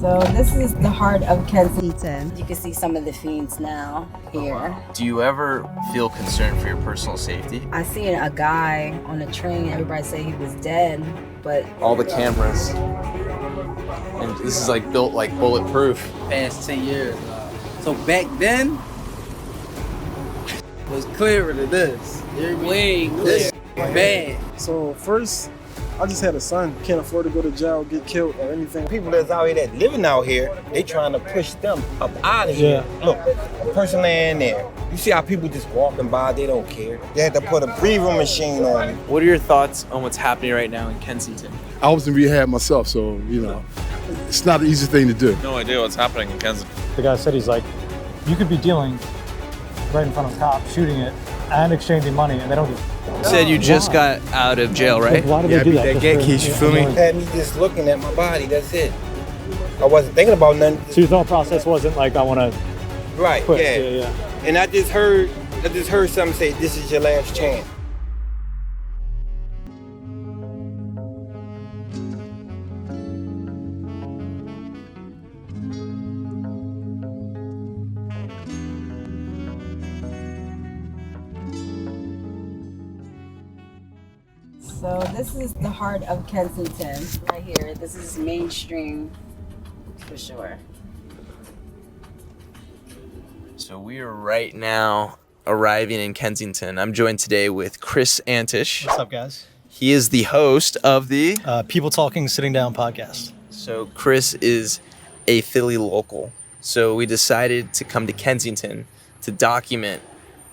So this is the heart of Kensington. You can see some of the fiends now here. Do you ever feel concerned for your personal safety? I seen a guy on a train. Everybody say he was dead, but all the cameras, and this is like built like bulletproof. Past 10 years. So back then was clearer than this. Way clear. Bad. So first, I just had a son, can't afford to go to jail, get killed or anything. People that's out here that living out here, they trying to push them up out of here. Yeah. Look, a person laying there. You see how people just walking by, they don't care. They had to put a breathing machine on them. What are your thoughts on what's happening right now in Kensington? I was in rehab myself, so, it's not an easy thing to do. No idea what's happening in Kensington. The guy said, he's like, you could be dealing right in front of cops, shooting it, and exchanging money, and they don't do it. You said you just got out of jail, right? Like, why do they do that? That keys, you feel me? Had me just looking at my body, that's it. I wasn't thinking about nothing. So your thought process wasn't like, I want to Right, quit. yeah. And I just heard something say, this is your last chance. so this is the heart of Kensington right here. This is mainstream for sure. So we are right now arriving in Kensington. I'm joined today with Chris Antich. What's up, guys? He is the host of the People Talking Sitting Down podcast. So Chris is a Philly local. So we decided to come to Kensington to document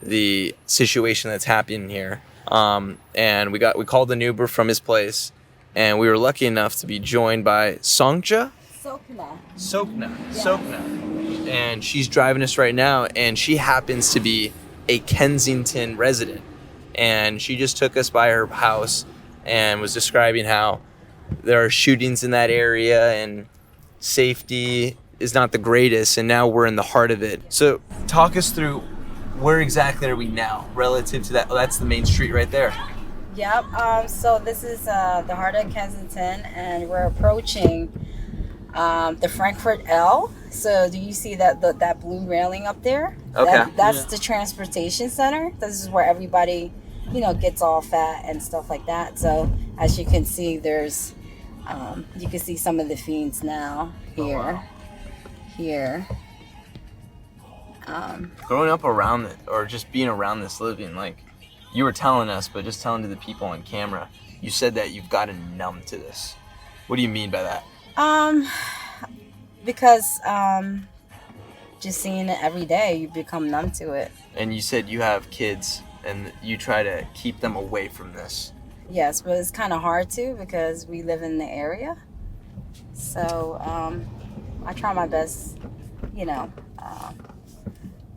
the situation that's happening here. And we called an Uber from his place, and we were lucky enough to be joined by Sokna. And she's driving us right now, and she happens to be a Kensington resident. And she just took us by her house and was describing how there are shootings in that area and safety is not the greatest, and now we're in the heart of it. So talk us through, where exactly are we now relative to that? Oh, that's the main street right there. Yep. So this is the heart of Kensington, and we're approaching the Frankfurt L. So do you see that blue railing up there? Okay. That's the transportation center. This is where everybody, gets off at and stuff like that. So as you can see, there's, you can see some of the fiends now here. Oh, wow. Here. Growing up around it, or just being around this living, like you were telling us, but just telling to the people on camera, you said that you've gotten numb to this. What do you mean by that? Because just seeing it every day, you become numb to it. And you said you have kids and you try to keep them away from this. Yes, but it's kind of hard to, because we live in the area. So I try my best,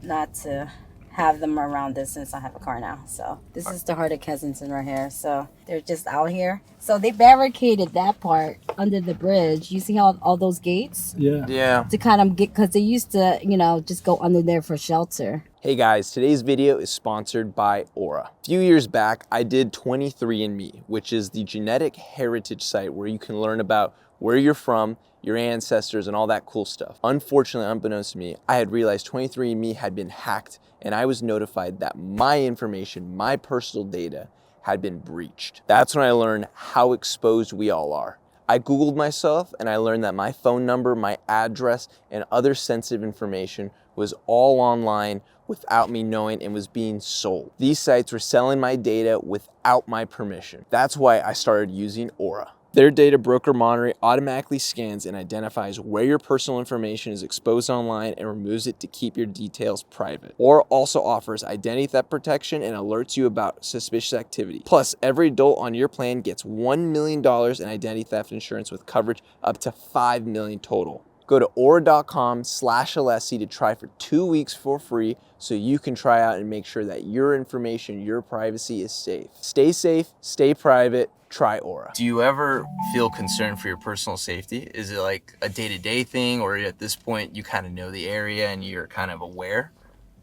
not to have them around this, since I have a car now. So this is the heart of Kensington right here. So they're just out here. So they barricaded that part under the bridge. You see how all those gates? Yeah. To kind of get, because they used to, just go under there for shelter. Hey guys, today's video is sponsored by Aura. A few years back, I did 23andMe, which is the genetic heritage site where you can learn about where you're from, your ancestors, and all that cool stuff. Unfortunately, unbeknownst to me, I had realized 23andMe had been hacked, and I was notified that my information, my personal data, had been breached. That's when I learned how exposed we all are. I Googled myself, and I learned that my phone number, my address, and other sensitive information was all online without me knowing, and was being sold. These sites were selling my data without my permission. That's why I started using Aura. Their data broker monitoring automatically scans and identifies where your personal information is exposed online and removes it to keep your details private. Aura also offers identity theft protection and alerts you about suspicious activity. Plus, every adult on your plan gets $1 million in identity theft insurance with coverage up to $5 million total. Go to aura.com/Alessi to try for 2 weeks for free, so you can try out and make sure that your information, your privacy is safe. Stay safe, stay private, try Aura. Do you ever feel concerned for your personal safety? Is it like a day-to-day thing, or at this point you kind of know the area and you're kind of aware?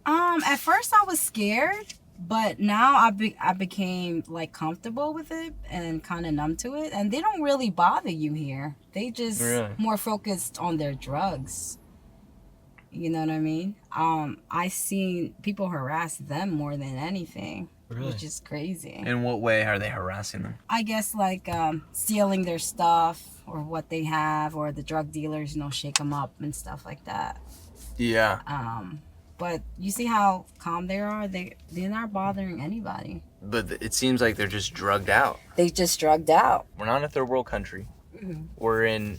At first I was scared, But now I became like comfortable with it and kind of numb to it, and they don't really bother you here. They just more focused on their drugs. You know what I mean? I seen people harass them more than anything, which is crazy. In what way are they harassing them? I guess like stealing their stuff or what they have, or the drug dealers, shake them up and stuff like that. Yeah. But you see how calm they are? They're not bothering anybody. But it seems like they're just drugged out. They just drugged out. We're not in a third world country. Mm-hmm. We're in,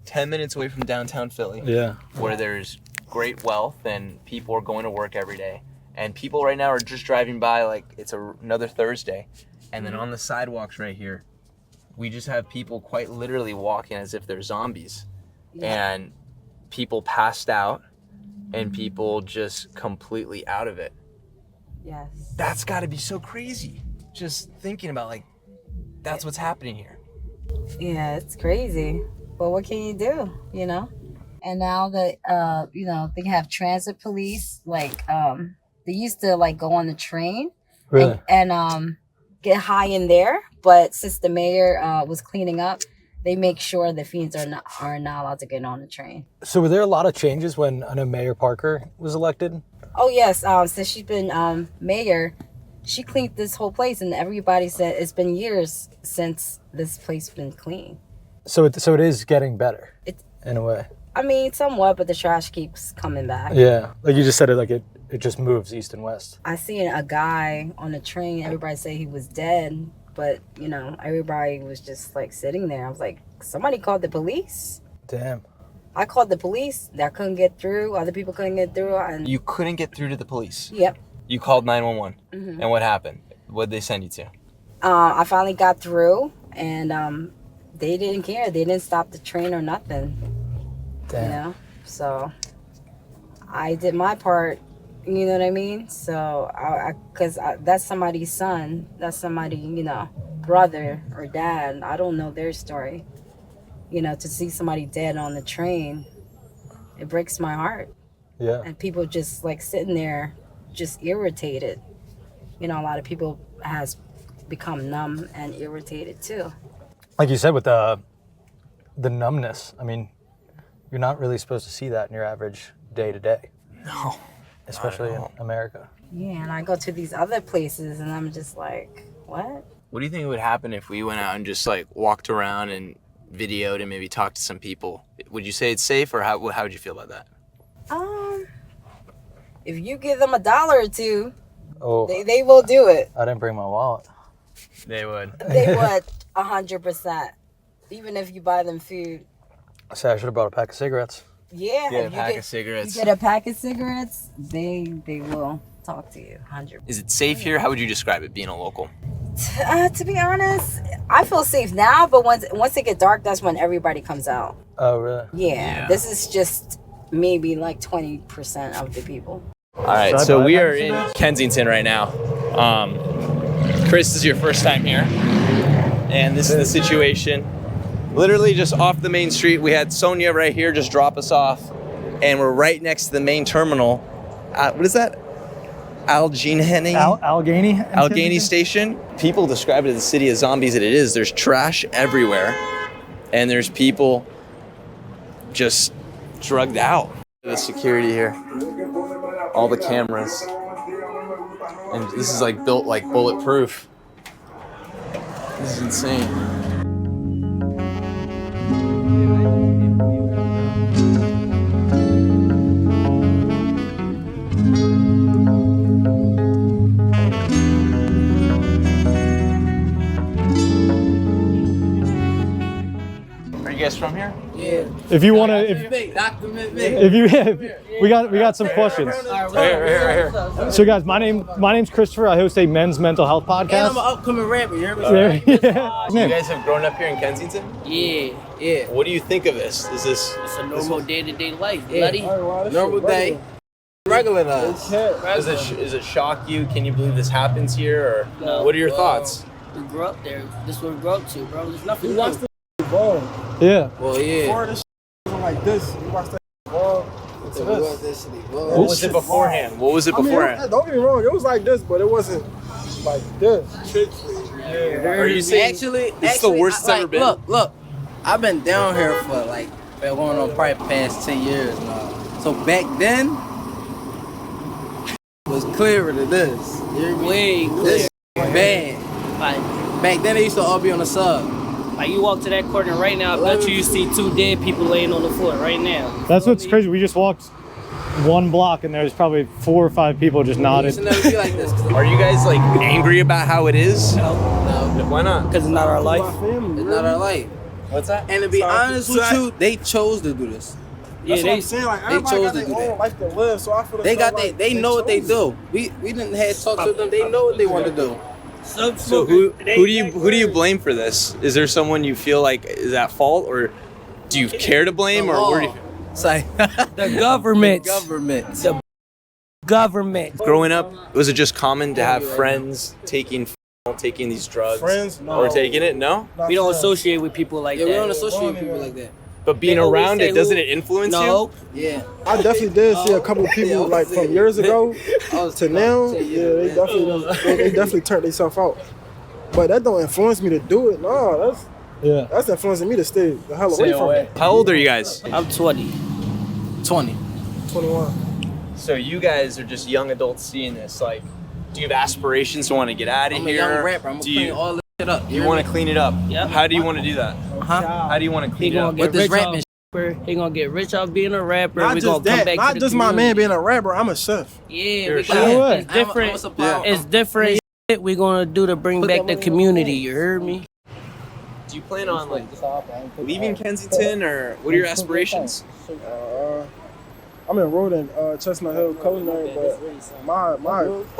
10 minutes away from downtown Philly. Yeah. Where there's great wealth and people are going to work every day. And people right now are just driving by like it's another Thursday. And then on the sidewalks right here, we just have people quite literally walking as if they're zombies. Yeah. And people passed out. And people just completely out of it. Yes. That's got to be so crazy. Just thinking about like, that's what's happening here. Yeah, it's crazy. But what can you do, And now that, they have transit police, like, they used to like go on the train and get high in there. But since the mayor was cleaning up, they make sure the fiends are not allowed to get on the train. So were there a lot of changes when I know Mayor Parker was elected? Oh yes, since she's been mayor, she cleaned this whole place, and everybody said it's been years since this place been clean. So it is getting better in a way. I mean, somewhat, but the trash keeps coming back. Yeah, like you just said, it just moves east and west. I seen a guy on the train. Everybody said he was dead. But, everybody was just, like, sitting there. I was like, somebody called the police? Damn. I called the police. I couldn't get through. Other people couldn't get through. And You couldn't get through to the police? Yep. You called 911? Mm-hmm. And what happened? What did they send you to? I finally got through, and they didn't care. They didn't stop the train or nothing. Damn. So I did my part. You know what I mean? So, because that's somebody's son. That's somebody, brother or dad. I don't know their story. To see somebody dead on the train, it breaks my heart. Yeah. And people just, like, sitting there just irritated. A lot of people has become numb and irritated, too. Like you said, with the numbness, I mean, you're not really supposed to see that in your average day-to-day. No. Especially in America. Yeah, and I go to these other places and I'm just like, what? What do you think would happen if we went out and just like walked around and videoed and maybe talked to some people? Would you say it's safe, or how would you feel about that? If you give them $1 or $2, they will do it. I didn't bring my wallet. They would. They would, 100%. Even if you buy them food. So I should have brought a pack of cigarettes. Yeah, Get a pack of cigarettes. You get a pack of cigarettes, they will talk to you, 100%. Is it safe here? How would you describe it, being a local? To be honest, I feel safe now, but once it get dark, that's when everybody comes out. Oh, really? Yeah. This is just maybe like 20% of the people. All right, so we are in Kensington right now. Chris, this is your first time here, and this is the situation. Literally just off the main street, we had Sonia right here just drop us off, and we're right next to the main terminal. What is that? Allegheny Station. People describe it as the city of zombies that it is. There's trash everywhere, and there's people just drugged out. The security here, all the cameras, and this is like built like bulletproof. This is insane. Are you guys from here? Yeah. If you want to, we got some questions. Right here. So guys, my name's Christopher. I host a men's mental health podcast. And I'm an upcoming rapper, you hear me? You guys have grown up here in Kensington? Yeah. What do you think of this? Is this? It's a normal day-to-day life, buddy. Normal day. Regular us. Does it shock you? Can you believe this happens here? Or No. what are your thoughts? We grew up there. This is what we grew up to, bro. There's nothing new. Evolve. Yeah. Well, yeah. Before this wasn't like this. You watch that evolve. to this. What was it beforehand? What was it beforehand? Don't get me wrong, it was like this, but it wasn't like this. Are you saying it's the worst it's ever been? Look, I've been down here for like been going on probably past 10 years now. So back then was clearer than this. Way clear. This bad. Like Back then they used to all be on the sub. Like you walk to that corner right now, I bet you see 2 dead people laying on the floor right now. That's what's crazy. We just walked 1 block and there's probably 4 or 5 people just nodded. It should never be like this. Are you guys like angry about how it is? No. Why not? Because it's not our life. It's not our life. What's that? And to be honest with you, they chose to do this. Yeah, That's what I'm saying. Like, they chose got to their do own that. life to live, so I feel They got like they know what they do. We didn't have talk to them. They know what they want to do. So who do you blame for this? Is there someone you feel like is at fault, or do you care to blame, or where do you? It's like the government. The Government. Growing up, was it just common to have friends taking these drugs? Friends? No. Or taking it? No? We don't associate with people like Yeah, that. we don't associate with people like that. But being They always around say it, doesn't it influence No. Yeah. I definitely did see a couple people like from years ago to now. Yeah, they definitely turned themselves out. But that don't influence me to do it. No, that's influencing me to stay the hell away from it. you? How old are you guys? I'm 20. 20. 21. So you guys are just young adults seeing this. Like, do you have aspirations to want to get out of I'm here? a young rapper. I'm gonna clean all this shit up. You want to clean it up? Yep. How do you want to do that? Huh? How do you want to He clean it gonna up? get With this rich rapping off. He gonna get rich off being a rapper. Not We just gonna come that. back Not to just the my man community. being a rapper. I'm a chef. Yeah, we Sure. got it's I'm different. a supplier. It's different shit we gonna do to bring back the community. You heard me? Do you plan on like leaving Kensington, or what are your aspirations? I'm enrolled in Chestnut Hill Culinary, but my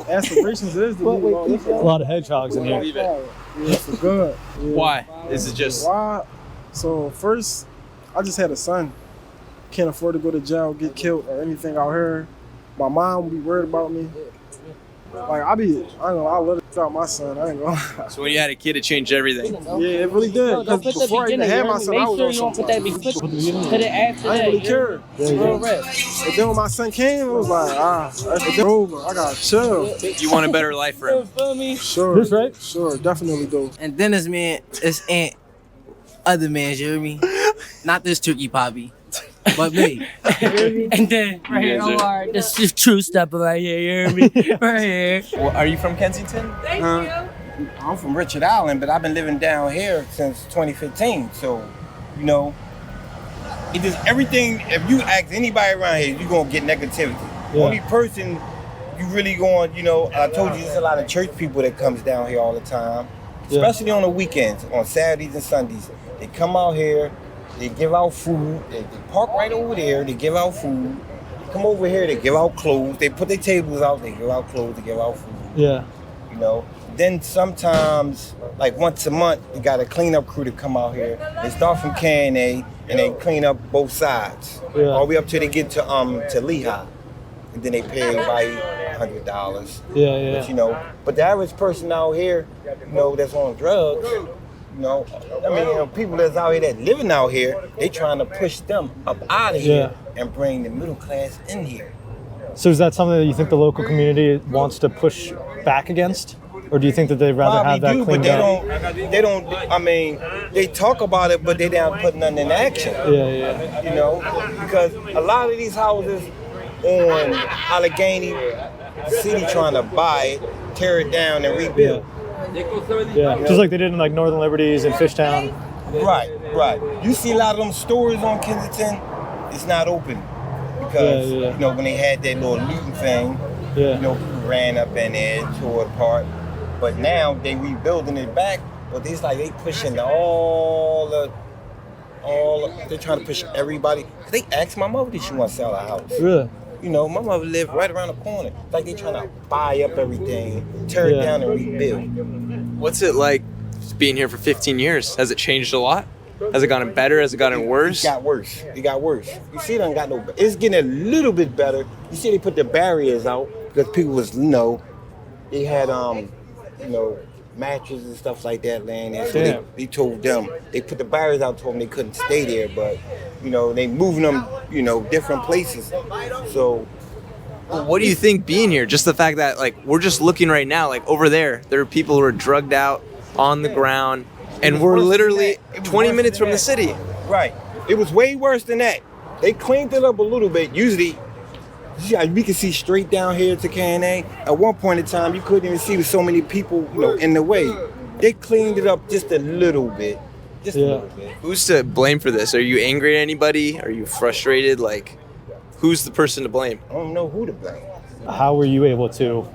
aspirations is to leave all this. A lot of hedgehogs in here. Leave it. Yeah, for good. Yeah. Why? Is it just? Why? So first, I just had a son. Can't afford to go to jail, get killed, or anything out here. My mom would be worried about me. Like I ain't gonna lie, I love to out my son. I ain't gonna lie. So when you had a kid, it changed everything. Yeah, it really did. Because before I even had my son, I was on some. Put it after I that. ain't really care. Real rap. But then when my son came, it was like, it's over. I gotta chill. You want a better life for him. Feel me? Sure. This right? Sure, definitely do. And then this man, it's Ant, other man, you hear me? Not this turkey poppy, but me. And then right here, Omar, this is true step right here. You hear me? Right here. Well, are you from Kensington? I'm from Richard Island, but I've been living down here since 2015. So, you know, it is everything. If you ask anybody around here, you're gonna get negativity. Yeah. Only person you really going, you know, I told you there's a lot of church people that comes down here all the time, especially on the weekends, on Saturdays and Sundays. They come out here, they give out food, they park right over there, they give out food. They come over here, they give out clothes, they put their tables out, they give out clothes, they give out food. Yeah. You know, then sometimes, like once a month, you got a cleanup crew to come out here. They start from K&A and they clean up both sides, all the way up till they get to Lehigh, and then they pay everybody $100. Yeah. But you know, but the average person out here, you know, that's on drugs, you know, I mean, you know, people that's out here that living out here, they trying to push them up out of here and bring the middle class in here. So is that something that you think the local community wants to push back against? Or do you think that they'd rather have that cleaned up? They don't, I mean, they talk about it, but they don't put nothing in action. Yeah. You know, because a lot of these houses on Allegheny City trying to buy it, tear it down and rebuild. Yeah, just like they did in like Northern Liberties and Fishtown. Right. You see a lot of them stores on Kensington, it's not open. Because, you know, when they had that little looting thing, you know, people ran up in there, tore it apart. But now they rebuilding it back, but it's like they pushing they're trying to push everybody. They asked my mother did she want to sell a house. Really? You know, my mother lived right around the corner. It's like they trying to buy up everything, tear it down and rebuild. What's it like being here for 15 years? Has it changed a lot? Has it gotten better? Has it gotten worse? It got worse. You see, it ain't got no. It's getting a little bit better. You see, they put the barriers out because people was, you know, they had you know, mattresses and stuff like that laying there. So they told them, they put the barriers out, told them they couldn't stay there, but, you know, they moving them different places. So. What do you think being here? Just the fact that, like, we're just looking right now, like, over there are people who are drugged out on the ground, and we're literally 20 minutes from the city. Right. It was way worse than that. They cleaned it up a little bit. Usually, we could see straight down here to K&A. At one point in time, you couldn't even see with so many people, in the way. They cleaned it up just a little bit. Just a little bit. Who's to blame for this? Are you angry at anybody? Are you frustrated? Like, who's the person to blame? I don't know who to blame. How were you able to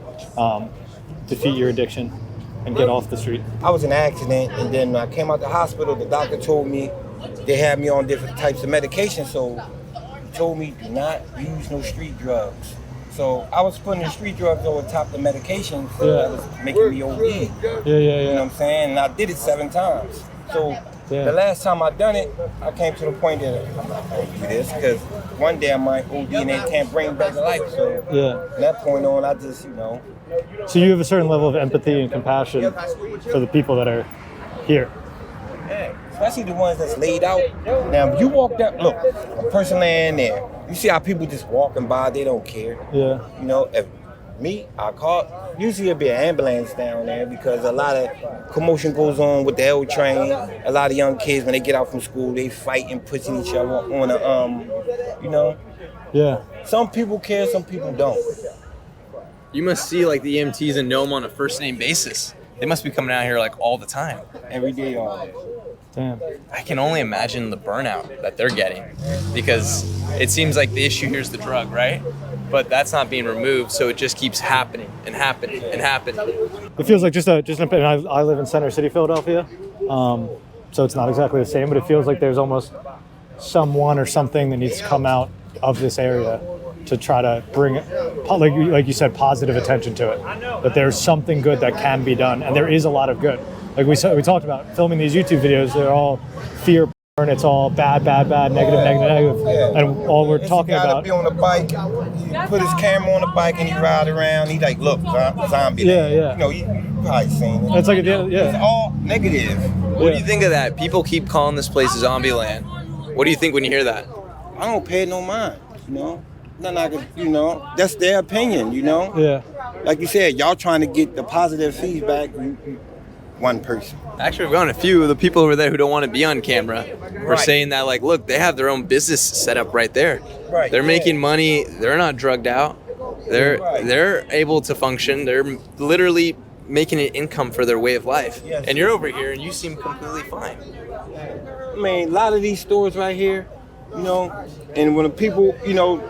defeat your addiction and get off the street? I was in an accident, and then when I came out the hospital, the doctor told me they had me on different types of medication, so he told me do not use no street drugs. So I was putting the street drugs over top of the medication, so that was making me OD. You know what I'm saying? And I did it 7 times. So the last time I done it, I came to the point that I'm not going to do this, because one day I might OD and they can't bring me back to life. So from that point on, I just, So you have a certain level of empathy and compassion for the people that are here. Yeah, especially the ones that's laid out. Now, if you walk down, look, a person laying there, you see how people just walking by, they don't care. Yeah. If I call, usually there'll be an ambulance down there, because a lot of commotion goes on with the L train. A lot of young kids, when they get out from school, they fight and pushing each other on a, Yeah. Some people care, some people don't. You must see, like, the EMTs in Nome on a first name basis. They must be coming out here, like, all the time. Every day, all day. Damn. I can only imagine the burnout that they're getting, because it seems like the issue here is the drug, right? But that's not being removed, so it just keeps happening and happening and happening. It feels like I live in Center City, Philadelphia, so it's not exactly the same, but it feels like there's almost someone or something that needs to come out of this area to try to bring, like you said, positive attention to it. That there's something good that can be done, and there is a lot of good. Like we talked about, filming these YouTube videos, they're all fear porn, it's all bad, negative. Yeah. And all we're talking about. Be on the bike, he put his camera on the bike and he ride around. He like, look, zombie. Yeah. You probably seen it. It's like It's all negative. What do you think of that? People keep calling this place Zombieland. What do you think when you hear that? I don't pay no mind, Nothing I could, that's their opinion, Yeah. Like you said, y'all trying to get the positive feedback. One person. Actually, we've gone a few of the people over there who don't want to be on camera. We're saying that, like, look, they have their own business set up right there. Right. They're making money. They're not drugged out. They're able to function. They're literally making an income for their way of life. Yes. And you're over here and you seem completely fine. I mean, a lot of these stores right here, and when the people,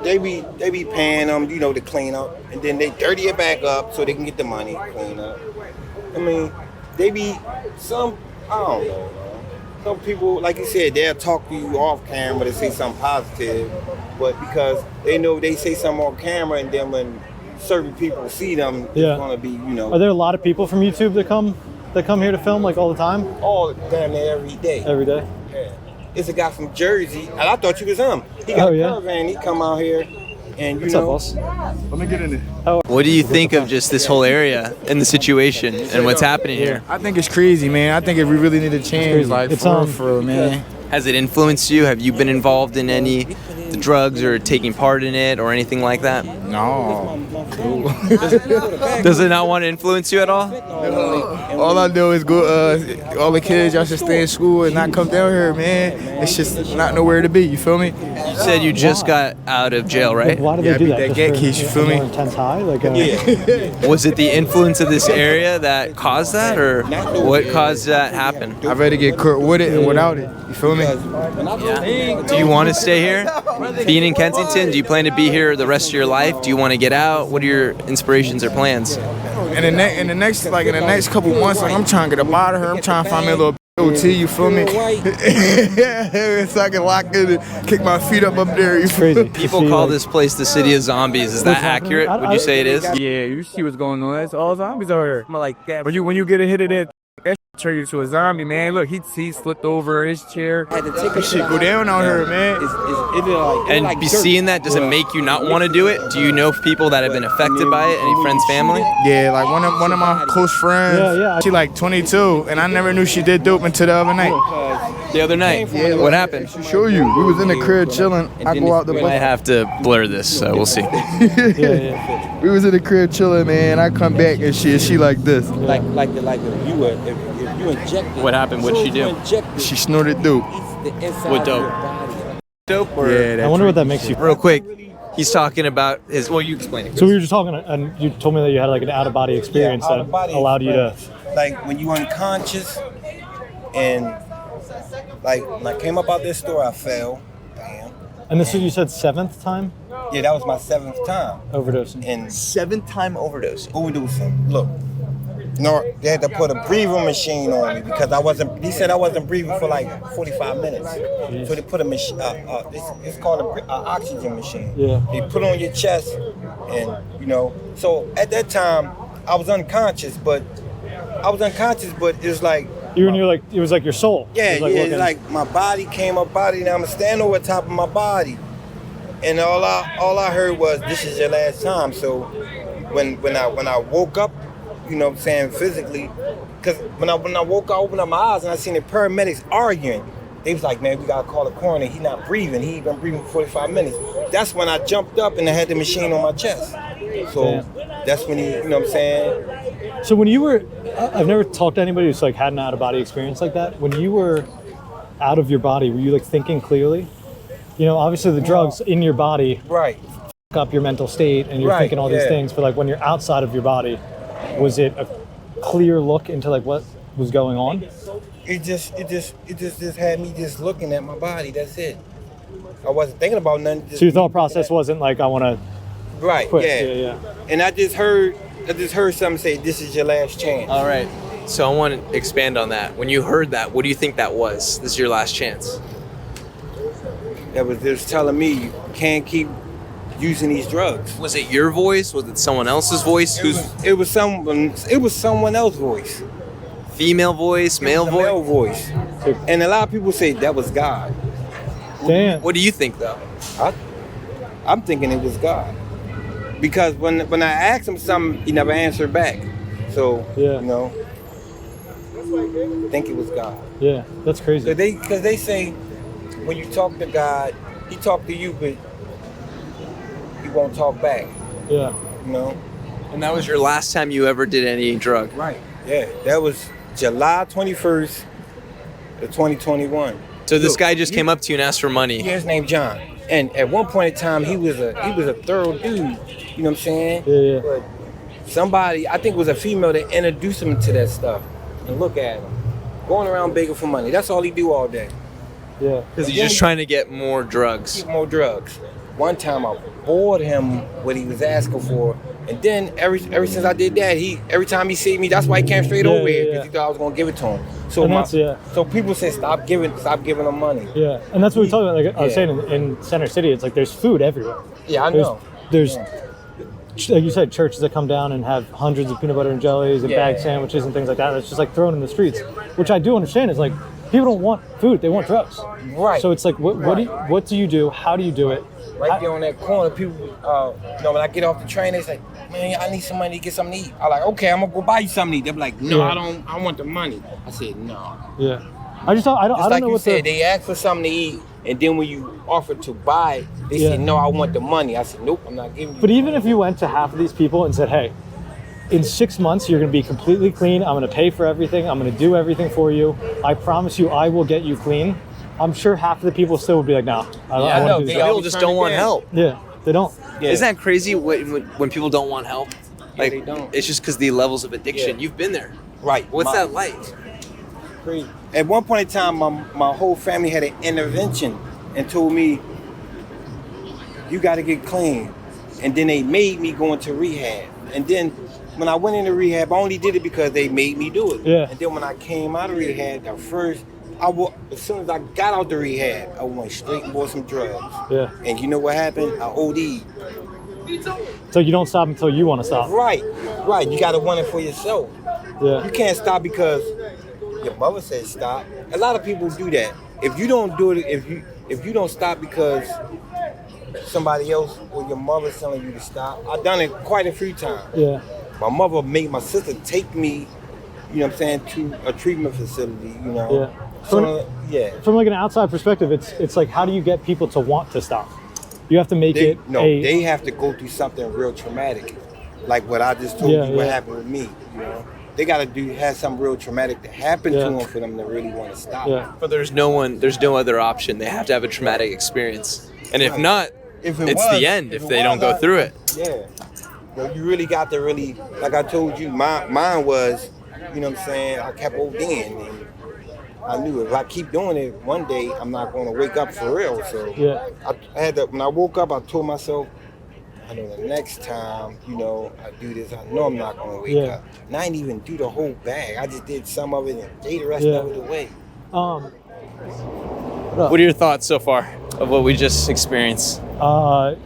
they be paying them, to clean up, and then they dirty it back up so they can get the money clean up. I mean, they be I don't know, man. Some people, like you said, they'll talk to you off camera to say something positive, but because they know they say something off camera, and then when certain people see them, it's gonna be, Are there a lot of people from YouTube that come here to film, like, all the time? All damn near every day. Every day? Yeah. It's a guy from Jersey, and I thought you was him. He got a caravan, he come out here, and What's up, boss? Let me get in there. What do you think of just this whole area and the situation and what's happening here? I think it's crazy, man. I think we really need to change, like, for real, man. Has it influenced you? Have you been involved in any the drugs or taking part in it or anything like that? No. Does it not want to influence you at all? All I do is go, all the kids, y'all should stay in school and not come down here, man. It's just not nowhere to be, you feel me? You said you just got out of jail, right? Why do they do that? That get keys, you feel me? More intense high? Like, Was it the influence of this area that caused that, or what caused that happen? I'd rather get caught with it and without it, you feel me? Yeah. Do you want to stay here? Being in Kensington, do you plan to be here the rest of your life? Do you want to get out? What are your inspirations or plans? In the next couple months, like, I'm trying to get up out of here. I'm trying to find me a little OT, you feel me? So I can lock in and kick my feet up there. You feel me? People call this place the city of zombies. Is that accurate? Would you say it is? Yeah, you see what's going on. That's all zombies are here. I'm like that. But when you get a hit of that turn you to a zombie, man. Look, he slipped over his chair. Had to take a shit go down out here, man. And be seeing that, does it make you not want to do it? Do you know people that have been affected by it? Any friends, family? Yeah, like one of my close friends. She like 22, and I never knew she did dope until the other night. The other night. What happened? To show you, we was in the crib chilling. I go out the I bus. have to blur this, so we'll see. We was in the crib chilling, man. I come back and she like this. Like if you injected. What happened? What'd she do? She snorted dope. What dope? Dope or? Yeah, I wonder what that makes you. Real quick, he's talking about his. Well, you explain it. So we were just talking, and you told me that you had like an out of body experience that allowed you to. Like when you unconscious, and like when I came up out this store, I fell. Bam. And this is, you said, 7th time Yeah, that was my 7th time. overdosing. And 7th time overdosing. overdosing. Look, no, they had to put a breathing machine on me because I wasn't. He said I wasn't breathing for like 45 minutes. So they put a machine. It's called an oxygen machine. Yeah. They put it on your chest, and you know. So at that time, I was unconscious, but it's like. You're like, it was like your soul. Yeah, it was it's like my body came up body. Now I'm standing over top of my body, and all I heard was, "This is your last time." So when I woke up, you know what I'm saying, physically, because when I woke up, I opened up my eyes and I seen the paramedics arguing. They was like, "Man, we gotta call the coroner. He not breathing. He ain't been breathing for 45 minutes." That's when I jumped up and I had the machine on my chest. So that's when you know what I'm saying. So when you were, I've never talked to anybody who's like had an out of body experience like that. When you were out of your body, were you like thinking clearly? You know, obviously the drugs in your body right fuck up your mental state, and you're thinking all these things. But like when you're outside of your body, was it a clear look into like what was going on? It just had me just looking at my body. That's it. I wasn't thinking about nothing. So your thought process wasn't like, I want to right quit. Yeah. And I just heard something say, "This is your last chance." All right. So I want to expand on that. When you heard that, what do you think that was? This is your last chance. That was just telling me you can't keep using these drugs. Was it your voice? Was it someone else's voice? It was someone else's voice. Female voice, male voice. And a lot of people say that was God. Damn. What do you think though? I'm thinking it was God. Because when I asked him something, he never answered back. So, you know, I think it was God. Yeah, that's crazy. Because they say when you talk to God, he talk to you, but he won't talk back. Yeah. You know? And that was your last time you ever did any drug? Right. Yeah, that was July 21st of 2021. So this guy just came up to you and asked for money? Yeah, his name John. And at one point in time, he was a thorough dude. You know what I'm saying? Yeah. But somebody, I think it was a female that introduced him to that stuff. And look at him. Going around begging for money. That's all he do all day. Yeah. Because he's just trying to get more drugs. Get more drugs. One time I bored him what he was asking for. And then ever since I did that, every time he see me, that's why he came straight over here, because he thought I was gonna give it to him. So so people say stop giving them money. Yeah, and that's what we talk about. Like I was saying, in Center City, it's like there's food everywhere. Yeah, I know. There's like you said, churches that come down and have hundreds of peanut butter and jellies and bag sandwiches and things like that. It's just like thrown in the streets, which I do understand is like people don't want food; they want drugs. Right. So it's like, what do you do? How do you do it? Right there on that corner, people, you know, when I get off the train, they say, "Man, I need some money to get something to eat." I'm like, "Okay, I'm gonna go buy you something to eat." They're like, "No, I want the money." I said, "No." Yeah. I don't like know you what said, they ask for something to eat, and then when you offer to buy it, they say, "No, I want the money." I said, "Nope, I'm not giving you." But even if you went to half of these people and said, "Hey, in 6 months you're gonna be completely clean. I'm gonna pay for everything. I'm gonna do everything for you. I promise you, I will get you clean." I'm sure half of the people still would be like, "No, I don't want to do this." People just don't want help. Yeah, they don't. Yeah. Isn't that crazy when people don't want help? Like, they don't. It's just because the levels of addiction. You've been there. Right. What's that like? Crazy. At one point in time, my whole family had an intervention and told me, "You got to get clean." And then they made me go into rehab. And then when I went into rehab, I only did it because they made me do it. Yeah. And then when I came out of rehab, as soon as I got out the rehab, I went straight and bought some drugs. Yeah. And you know what happened? I OD'd. So you don't stop until you want to stop. Right. You got to want it for yourself. Yeah. You can't stop because your mother said stop. A lot of people do that. If you don't do it, if you don't stop because somebody else or your mother's telling you to stop, I've done it quite a few times. Yeah. My mother made my sister take me, you know what I'm saying, to a treatment facility, you know. Yeah. From like an outside perspective, it's like, how do you get people to want to stop? You have to make they have to go through something real traumatic, like what I just told you. What happened with me? You know, they got to have something real traumatic to happen to them for them to really want to stop. Yeah. But there's no other option. They have to have a traumatic experience, and if not, it's the end if they don't go through it. Yeah. But you really got to like I told you, mine was, you know what I'm saying, I kept ODing, and I knew if I keep doing it, one day I'm not going to wake up for real. So I had to, when I woke up, I told myself, I know the next time, you know, I do this, I know I'm not going to wake up. And I didn't even do the whole bag. I just did some of it and gave the rest of it away. What are your thoughts so far of what we just experienced? I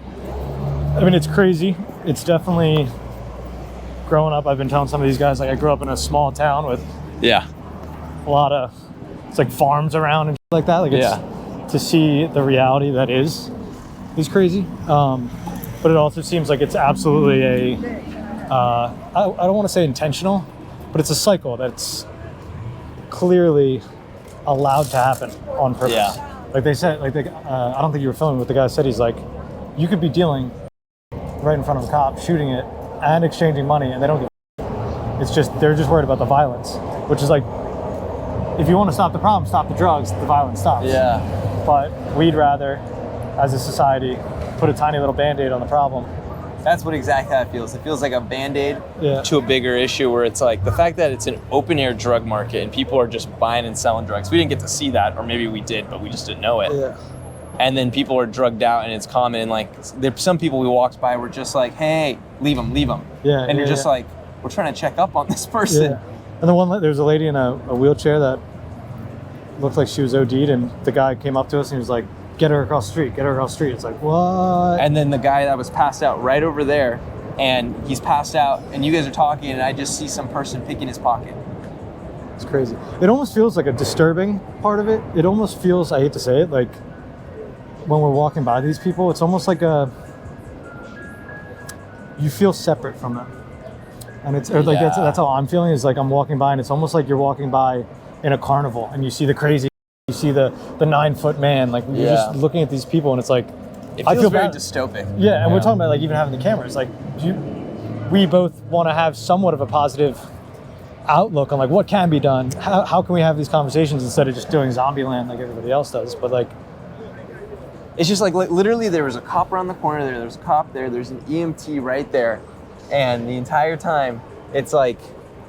mean, it's crazy. It's definitely, growing up, I've been telling some of these guys, like, I grew up in a small town with a lot of, it's like farms around and like that. Like, it's to see the reality that is crazy. But it also seems like it's absolutely I don't want to say intentional, but it's a cycle that's clearly allowed to happen on purpose. Yeah. Like they said, like I don't think you were filming, but the guy said, he's like, you could be dealing right in front of a cop, shooting it, and exchanging money, and they don't give a It's just, they're just worried about the violence, which is like, if you want to stop the problem, stop the drugs, the violence stops. Yeah. But we'd rather, as a society, put a tiny little Band-Aid on the problem. That's what exactly that feels. It feels like a Band-Aid to a bigger issue, where it's like the fact that it's an open-air drug market and people are just buying and selling drugs. We didn't get to see that, or maybe we did, but we just didn't know it. Yeah. And then people are drugged out, and it's common. Like, there's some people we walked by were just like, hey, leave them. Yeah. And you're just like, we're trying to check up on this person. Yeah. And there was a lady in a wheelchair that looked like she was OD'd, and the guy came up to us and he was like, get her across the street. It's like, what? And then the guy that was passed out right over there, and he's passed out, and you guys are talking, and I just see some person picking his pocket. It's crazy. It almost feels like a disturbing part of it. It almost feels, I hate to say it, like when we're walking by these people, it's almost like you feel separate from them. And it's or like that's how I'm feeling, is like I'm walking by, and it's almost like you're walking by in a carnival, and you see the crazy, you see the 9-foot man, like you're just looking at these people, and it's like, it feels very dystopic. Yeah, and we're talking about like even having the cameras, like we both want to have somewhat of a positive outlook on like what can be done. How can we have these conversations instead of just doing Zombieland like everybody else does? But like, it's just like literally there was a cop around the corner there was a cop there, there's an EMT right there, and the entire time it's like,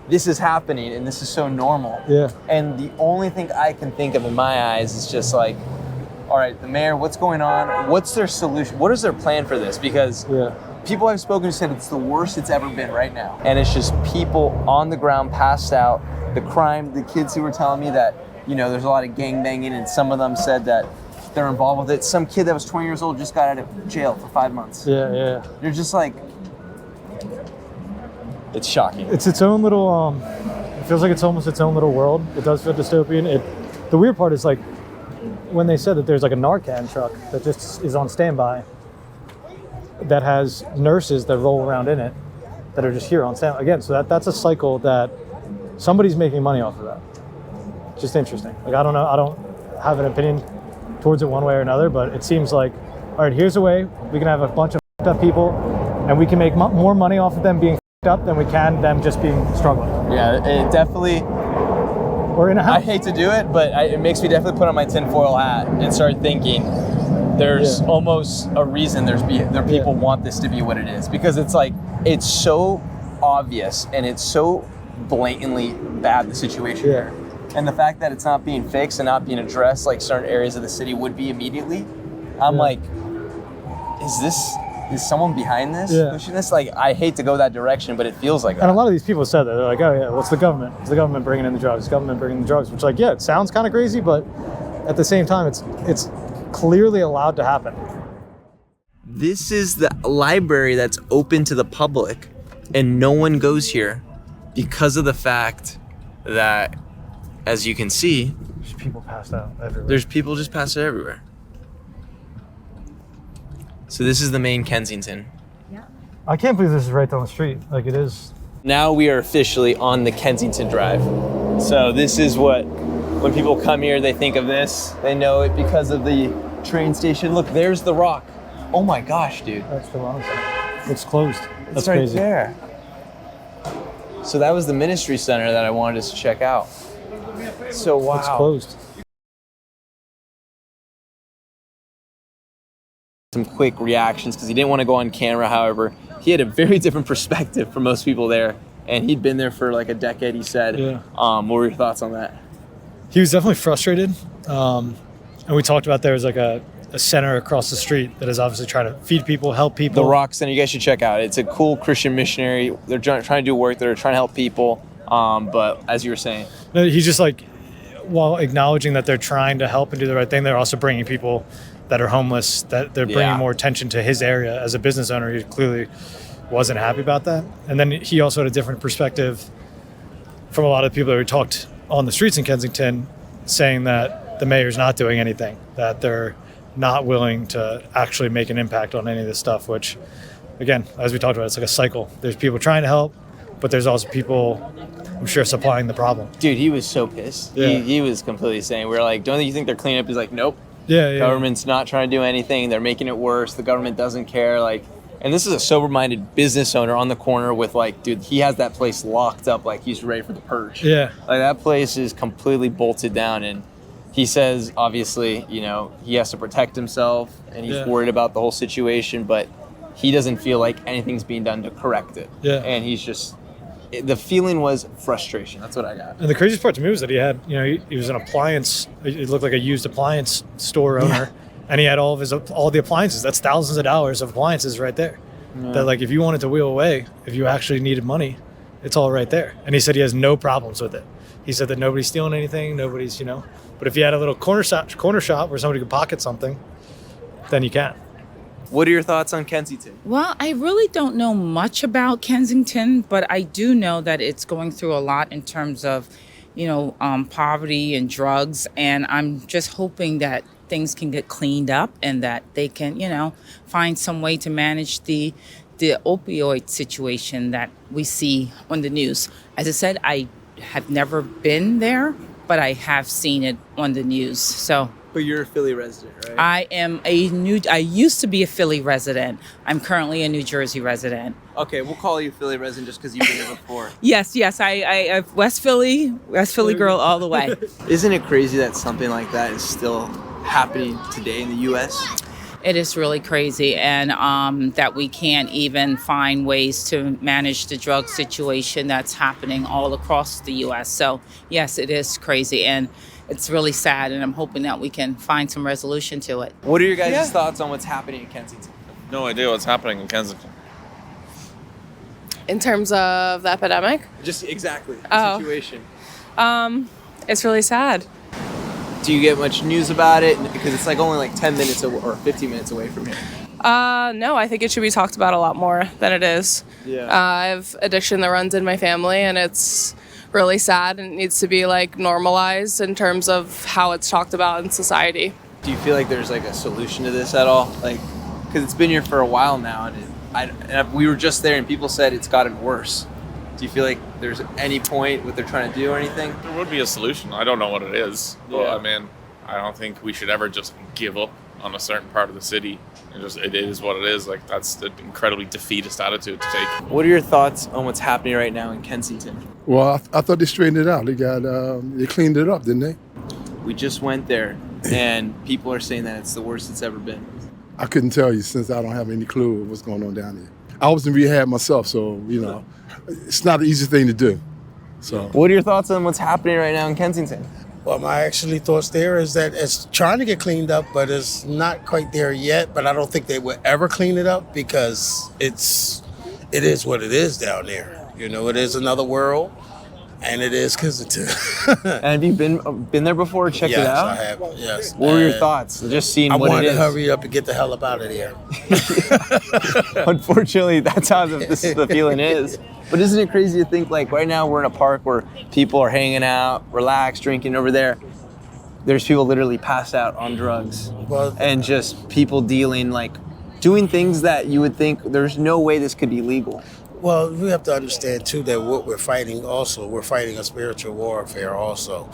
this is happening and this is so normal. Yeah. And the only thing I can think of in my eyes is just like, all right, the mayor, what's going on? What's their solution? What is their plan for this? Because people I've spoken to said it's the worst it's ever been right now. And it's just people on the ground, passed out, the crime, the kids who were telling me that, you know, there's a lot of gang banging, and some of them said that they're involved with it. Some kid that was 20 years old just got out of jail for 5 months. Yeah. You're just like, it's shocking. It's its own little, it feels like it's almost its own little world. It does feel dystopian. The weird part is like, when they said that there's like a Narcan truck that just is on standby, that has nurses that roll around in it, that are just here on standby. Again, so that's a cycle that somebody's making money off of that. Just interesting. Like, I don't know, I don't have an opinion towards it one way or another, but it seems like, all right, here's a way we can have a bunch of up people, and we can make more money off of them being up than we can them just being struggling. Yeah, it definitely, or in a house. I hate to do it, but it makes me definitely put on my tinfoil hat and start thinking there's almost a reason there people want this to be what it is, because it's like, it's so obvious and it's so blatantly bad, the situation here. And the fact that it's not being fixed and not being addressed like certain areas of the city would be immediately, I'm like, is someone behind this pushing this? Like, I hate to go that direction, but it feels like that. And a lot of these people said that. They're like, oh yeah, what's the government? It's the government bringing in the drugs. Which, like, yeah, it sounds kind of crazy, but at the same time, it's clearly allowed to happen. This is the library that's open to the public, and no one goes here because of the fact that, as you can see, there's people passed out everywhere. There's people just passed out everywhere. So this is the main Kensington. Yeah. I can't believe this is right down the street. Like, it is. Now we are officially on the Kensington Drive. So this is what when people come here, they think of this. They know it because of the train station. Look, there's the Rock. Oh my gosh, dude. That's the wrong side. It's closed. That's It's right crazy. there. So that was the ministry center that I wanted us to check out. So wow. It's closed. Some quick reactions because he didn't want to go on camera. However, he had a very different perspective from most people there, and he'd been there for like a decade, he said. Yeah. What were your thoughts on that? He was definitely frustrated. And we talked about there's like a center across the street that is obviously trying to feed people, help people. The Rock Center, you guys should check out. It's a cool Christian missionary. They're trying to do work. They're trying to help people. But as you were saying. No, he's just like, while acknowledging that they're trying to help and do the right thing, they're also bringing people that are homeless, that they're bringing more attention to his area. As a business owner, he clearly wasn't happy about that. And then he also had a different perspective from a lot of people that we talked on the streets in Kensington, saying that the mayor's not doing anything, that they're not willing to actually make an impact on any of this stuff, which, again, as we talked about, it's like a cycle. There's people trying to help, but there's also people, I'm sure, supplying the problem. Dude, he was so pissed. Yeah. He was completely saying, we were like, don't you think they're cleaning up? He's like, nope. Yeah. Government's not trying to do anything. They're making it worse. The government doesn't care. Like, and this is a sober-minded business owner on the corner with like, dude, he has that place locked up like he's ready for the purge. Yeah. Like that place is completely bolted down, and he says, obviously, you know, he has to protect himself and he's worried about the whole situation, but he doesn't feel like anything's being done to correct it. Yeah. And he's just, the feeling was frustration. That's what I got. And the craziest part to me was that he had, you know, he was an appliance, it looked like a used appliance store owner, and he had all the appliances. That's thousands of dollars of appliances right there. Yeah. That like, if you wanted to wheel away, if you actually needed money, it's all right there. And he said he has no problems with it. He said that nobody's stealing anything, nobody's, you know, but if you had a little corner shop where somebody could pocket something, then you can. What are your thoughts on Kensington? Well, I really don't know much about Kensington, but I do know that it's going through a lot in terms of, you know, poverty and drugs. And I'm just hoping that things can get cleaned up and that they can, you know, find some way to manage the opioid situation that we see on the news. As I said, I have never been there, but I have seen it on the news. So. But you're a Philly resident, right? I used to be a Philly resident. I'm currently a New Jersey resident. Okay, we'll call you a Philly resident just because you've been there before. Yes, I West Philly girl all the way. Isn't it crazy that something like that is still happening today in the U.S.? It is really crazy, and that we can't even find ways to manage the drug situation that's happening all across the U.S. So, yes, it is crazy, and it's really sad, and I'm hoping that we can find some resolution to it. What are your guys' thoughts on what's happening in Kensington? No idea what's happening in Kensington. In terms of the epidemic? Just exactly, the situation. It's really sad. Do you get much news about it? Because it's like only like 10 minutes or 15 minutes away from here. No, I think it should be talked about a lot more than it is. Yeah. I have addiction that runs in my family, and it's really sad, and it needs to be like normalized in terms of how it's talked about in society. Do you feel like there's like a solution to this at all? Like, because it's been here for a while now, and we were just there, and people said it's gotten worse. Do you feel like there's any point what they're trying to do or anything? There would be a solution. I don't know what it is. Yeah. But I mean, I don't think we should ever just give up on a certain part of the city. It is what it is. Like, that's an incredibly defeatist attitude to take. What are your thoughts on what's happening right now in Kensington? Well, I thought they straightened it out. They cleaned it up, didn't they? We just went there, and people are saying that it's the worst it's ever been. I couldn't tell you since I don't have any clue of what's going on down there. I was in rehab myself, so, you know, it's not the easy thing to do. So, what are your thoughts on what's happening right now in Kensington? Well, my actually thoughts there is that it's trying to get cleaned up, but it's not quite there yet. But I don't think they will ever clean it up because it is what it is down there. You know, it is another world, and it is Kensington. And have you been there before? Checked it out? Yes, I have. Yes. What were your thoughts? Just seeing what it is. I wanted to hurry up and get the hell up out of there. Unfortunately, that's how the feeling is. But isn't it crazy to think, like, right now we're in a park where people are hanging out, relaxed, drinking. Over there, there's people literally passed out on drugs. And just people dealing, like, doing things that you would think there's no way this could be legal. Well, we have to understand, too, that what we're fighting a spiritual warfare also.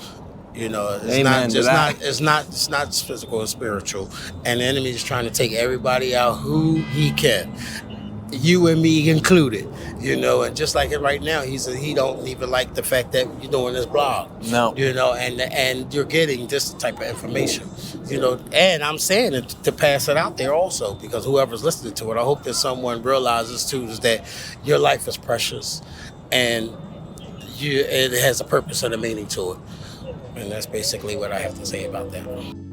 You know, it's Amen not to just that. it's not physical or spiritual. And the enemy is trying to take everybody out who he can. You and me included, you know, and just like it right now, he don't even like the fact that you're doing this blog. No. You know, and you're getting this type of information, you know, and I'm saying it to pass it out there also, because whoever's listening to it, I hope that someone realizes too is that your life is precious and it has a purpose and a meaning to it. And that's basically what I have to say about that.